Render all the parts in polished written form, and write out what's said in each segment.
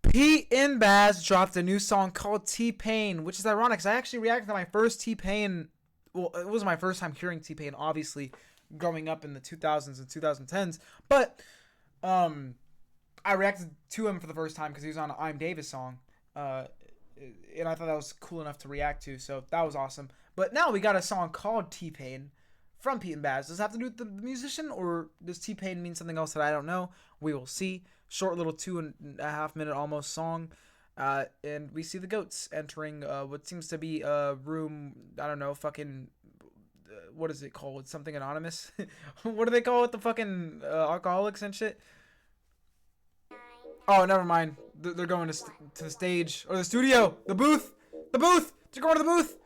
Pete and Baz dropped a new song called T-Pain, which is ironic because I actually reacted to my first T-Pain. Well, it was my first time hearing T-Pain, obviously, growing up in the 2000s and 2010s. But I reacted to him for the first time because he was on an I'm Davis song. And I thought that was cool enough to react to, so that was awesome. But now we got a song called T-Pain from Pete and Baz. Does it have to do with the musician, or does T-Pain mean something else that I don't know? We will see. Short little 2.5 minute almost song. And we see the goats entering what seems to be a room, I don't know, fucking, what is it called? Something anonymous? What do they call it? The fucking alcoholics and shit? Oh, never mind. They're going to the stage, or the studio, the booth. They're going to the booth.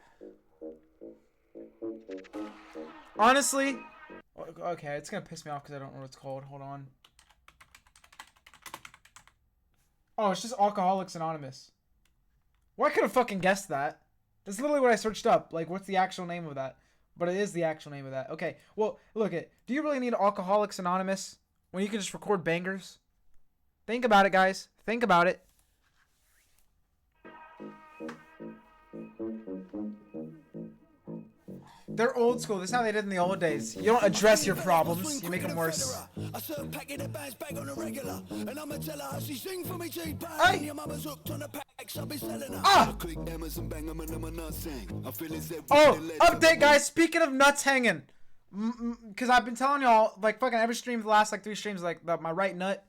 Honestly, okay, it's gonna piss me off because I don't know what it's called. Hold on. Oh, it's just Alcoholics Anonymous. Well, I could have fucking guessed that. That's literally what I searched up. Like, what's the actual name of that? But it is the actual name of that. Okay, well, look it. Do you really need Alcoholics Anonymous when you can just record bangers? Think about it, guys. Think about it. They're old school. This is how they did in the old days. You don't address your problems. You make them worse. Hey! Ah! Oh, update, guys. Speaking of nuts hanging. Because I've been telling y'all, like, fucking every stream for the last, like, 3 streams, like, my right nut,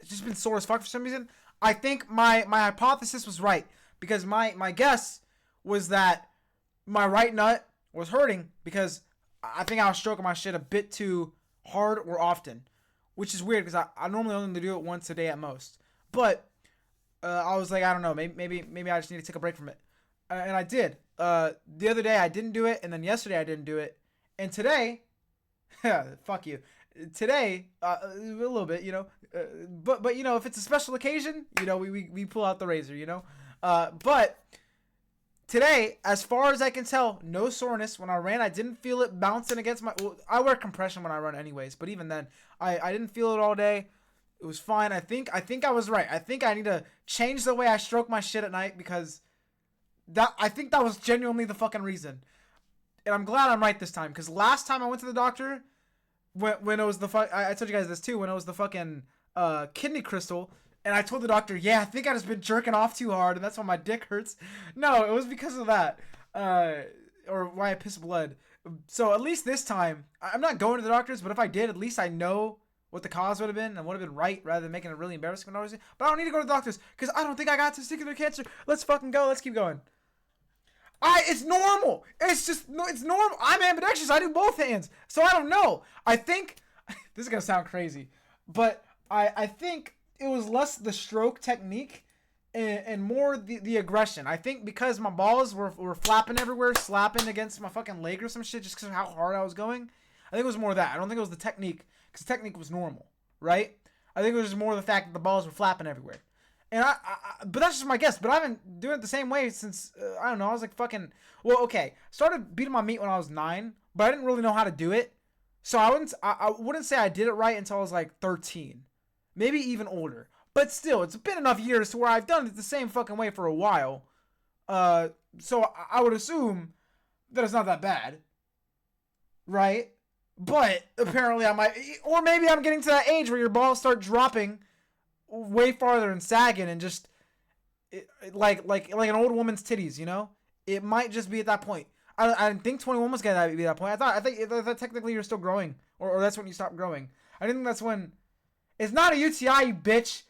it's just been sore as fuck for some reason. I think my hypothesis was right. Because my guess was that my right nut was hurting because I think I was stroking my shit a bit too hard or often, which is weird because I normally only do it once a day at most. But I was like, I don't know, maybe I just need to take a break from it, and I did. The other day I didn't do it, and then yesterday I didn't do it, and today, fuck you. Today, a little bit, you know, but you know, if it's a special occasion, you know, we pull out the razor, you know, but. Today, as far as I can tell, no soreness. When I ran, I didn't feel it bouncing against my... Well, I wear compression when I run anyways, but even then, I didn't feel it all day. It was fine. I think I was right. I think I need to change the way I stroke my shit at night because I think that was genuinely the fucking reason. And I'm glad I'm right this time because last time I went to the doctor, when it was the... I told you guys this too, when it was the fucking kidney crystal... And I told the doctor, yeah, I think I just been jerking off too hard, and that's why my dick hurts. No, it was because of that, or why I piss blood. So at least this time, I'm not going to the doctors, but if I did, at least I know what the cause would have been and would have been right, rather than making it really embarrassing. But I don't need to go to the doctors because I don't think I got testicular cancer. Let's fucking go. Let's keep going. It's normal. It's normal. I'm ambidextrous. I do both hands, so I don't know. I think this is gonna sound crazy, but I think. It was less the stroke technique and more the aggression. I think because my balls were flapping everywhere, slapping against my fucking leg or some shit just because of how hard I was going. I think it was more that. I don't think it was the technique because the technique was normal, right? I think it was just more the fact that the balls were flapping everywhere. And but that's just my guess. But I've been doing it the same way since, I don't know, I was like fucking, well, okay. Started beating my meat when I was 9, but I didn't really know how to do it. So I wouldn't say I did it right until I was like 13. Maybe even older. But still, it's been enough years to where I've done it the same fucking way for a while. So I would assume that it's not that bad. Right? But apparently I might... Or maybe I'm getting to that age where your balls start dropping way farther and sagging and just... Like an old woman's titties, you know? It might just be at that point. I didn't think 21 was going to be that point. I thought technically you're still growing. Or that's when you stop growing. I didn't think that's when... It's not a UTI, you bitch.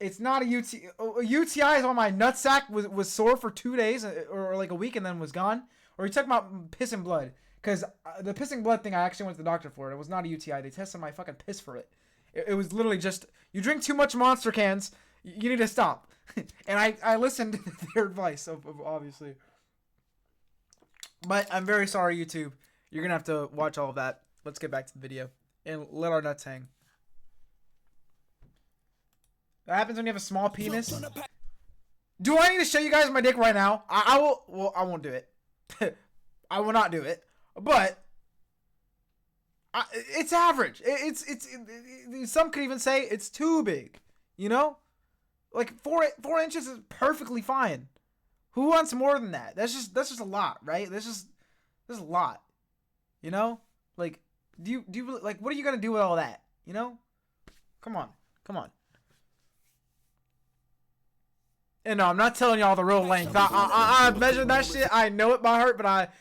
It's not a UTI. A UTI is when my nutsack was sore for 2 days or like a week and then was gone. Or you talking about piss and blood. Because the piss and blood thing, I actually went to the doctor for it. It was not a UTI. They tested my fucking piss for it. It was literally just, you drink too much Monster cans, you need to stop. And I listened to their advice, obviously. But I'm very sorry, YouTube. You're going to have to watch all of that. Let's get back to the video. And let our nuts hang. That happens when you have a small penis. Do I need to show you guys my dick right now? I will. Well, I won't do it. I will not do it. But it's average. Some could even say it's too big. You know? Like 4 inches is perfectly fine. Who wants more than that? That's just a lot, right? That's a lot. You know? Like, do you really, like, what are you gonna do with all that? You know? Come on. And no, I'm not telling y'all the real length. I measured that shit. I know it by heart, but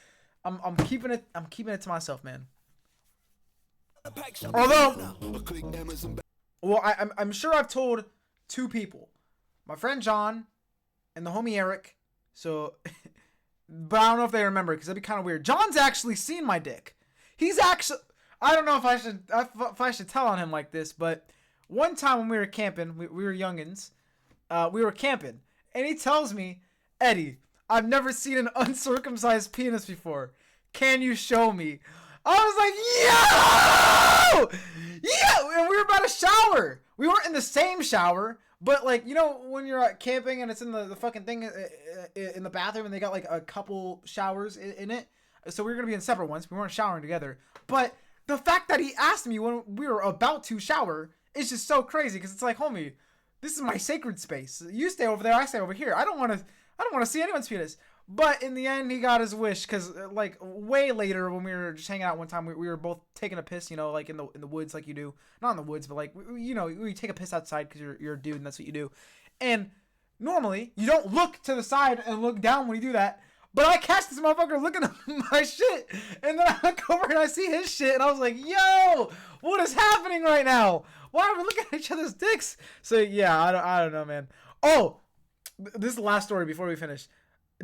I'm keeping it to myself, man. Although, well, I'm sure I've told 2 people, my friend John and the homie Eric. So, but I don't know if they remember because that'd be kind of weird. John's actually seen my dick. He's actually, I don't know if I should tell on him like this, but one time when we were camping, we were youngins, we were camping, and he tells me, Eddie, I've never seen an uncircumcised penis before. Can you show me? I was like, yo! Yeah! And we were about to shower. We weren't in the same shower, but like, you know, when you're camping and it's in the fucking thing in the bathroom and they got like a couple showers in it. So we were going to be in separate ones. We weren't showering together. But the fact that he asked me when we were about to shower is just so crazy because it's like, homie, this is my sacred space. You stay over there, I stay over here. I don't want to see anyone's penis. But in the end, he got his wish because, like, way later when we were just hanging out one time, we were both taking a piss, you know, like in the woods, like you do. Not in the woods, but like, you know, we take a piss outside because you're a dude and that's what you do. And normally, you don't look to the side and look down when you do that. But I catch this motherfucker looking at my shit, and then I look over and I see his shit, and I was like, yo, what is happening right now? Why are we looking at each other's dicks? So yeah, I don't know, man. Oh, this is the last story before we finish.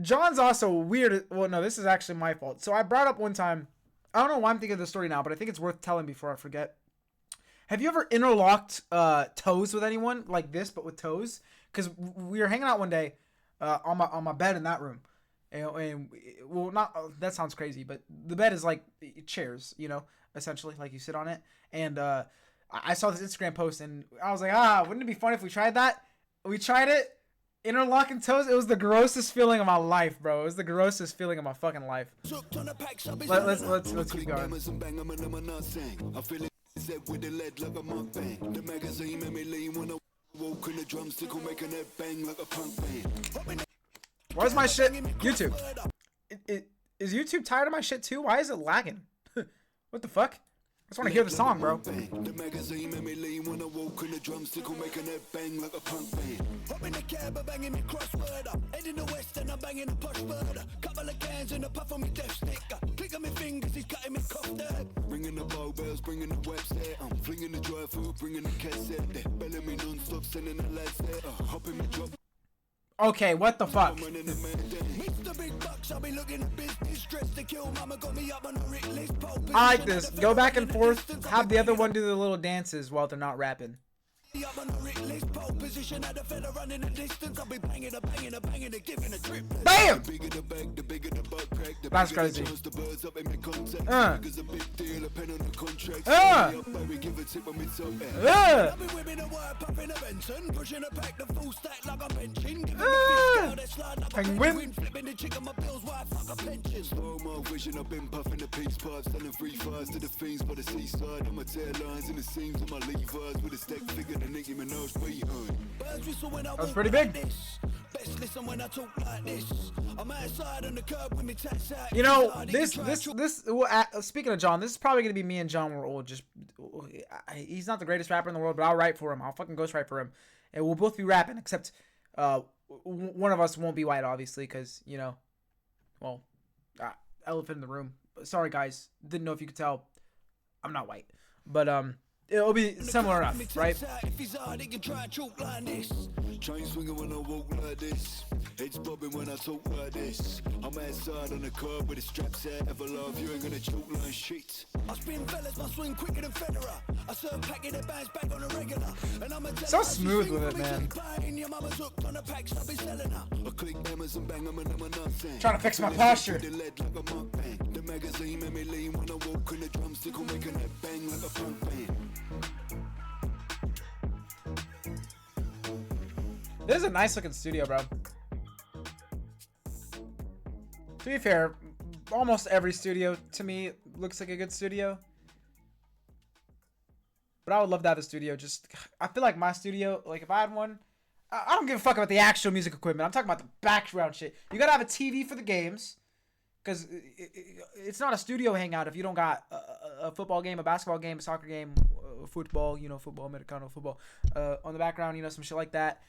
John's also weird. Well, no, this is actually my fault. So I brought up one time, I don't know why I'm thinking of the story now, but I think it's worth telling before I forget. Have you ever interlocked toes with anyone like this, but with toes? Because we were hanging out one day on my bed in that room. And well, not that sounds crazy, but the bed is like chairs, you know, essentially, like you sit on it. And I saw this Instagram post, and I was like, wouldn't it be fun if we tried that? We tried it. Interlocking toes, it was the grossest feeling of my life, bro. It was the grossest feeling of my fucking life. Let's keep going. Where's my shit? YouTube. Is YouTube tired of my shit too? Why is it lagging? What the fuck? I just want to hear the song, bro. The magazine made me lean when I woke in the drumstick will make a net bang like a punk band. Hop in the cab, banging me crossword up. Head in the west and I'm banging a push bird. Couple of cans and a puff on me death stick. Click on my fingers, he's cutting me cough there. Bringing the bow bells, bringing the webster. I'm flinging the dry food, bringing the cassette there. Belling me non-stop, sending the lads there. Hop in the drop. Okay, what the fuck? I like this. Go back and forth. Have the other one do the little dances while they're not rapping. Bam! That's crazy. Penguin. Vision, I've been puffing the peace pipes, selling free fires to the fiends by the seaside. On my tail lines in the seams of my Levi's with a stack figure the Nicki Minaj behind. That's pretty big. You know, this. Speaking of John, this is probably gonna be me and John. We're old. He's not the greatest rapper in the world, but I'll write for him. I'll fucking ghostwrite for him, and we'll both be rapping. Except, one of us won't be white, obviously, because you know, well, elephant in the room. Sorry, guys. Didn't know if you could tell. I'm not white, but it'll be similar enough, right? Chain swinging when I walk like this. Heads bobbing when I talk like this. I'm outside on the curb with the straps out. Ever love you ain't gonna choke like shit. I spin fellas, my swing quicker than Federer. I serve packing the bags back on a regular. And I'm so smooth with it, man. Trying to fix my posture. The magazine made me lean when I walk in the drumstick will make a net bang like a punk band. This is a nice looking studio, bro. To be fair, almost every studio to me looks like a good studio. But I would love to have a studio. Just, I feel like my studio, like if I had one, I don't give a fuck about the actual music equipment. I'm talking about the background shit. You gotta have a TV for the games, because it's not a studio hangout if you don't got a football game, a basketball game, a soccer game, football, football, Americano football, on the background, some shit like that.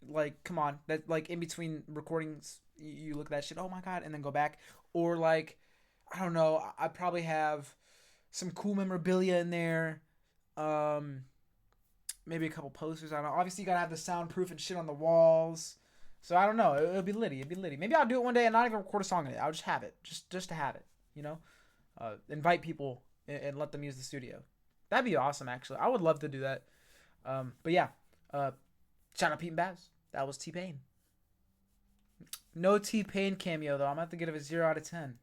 Like, come on, that, like, in between recordings, you look at that shit, oh my god, and then go back. Or, like, I don't know, I probably have some cool memorabilia in there. Maybe a couple posters. I don't know. Obviously, you gotta have the soundproof and shit on the walls. So I don't know. It'll be litty. Maybe I'll do it one day and not even record a song in it. I'll just have it, just to have it. Invite people and let them use the studio. That'd be awesome. Actually, I would love to do that. But yeah. Shout out Pete and Baz. That was T-Pain. No T-Pain cameo though. I'm gonna have to give it a 0 out of 10.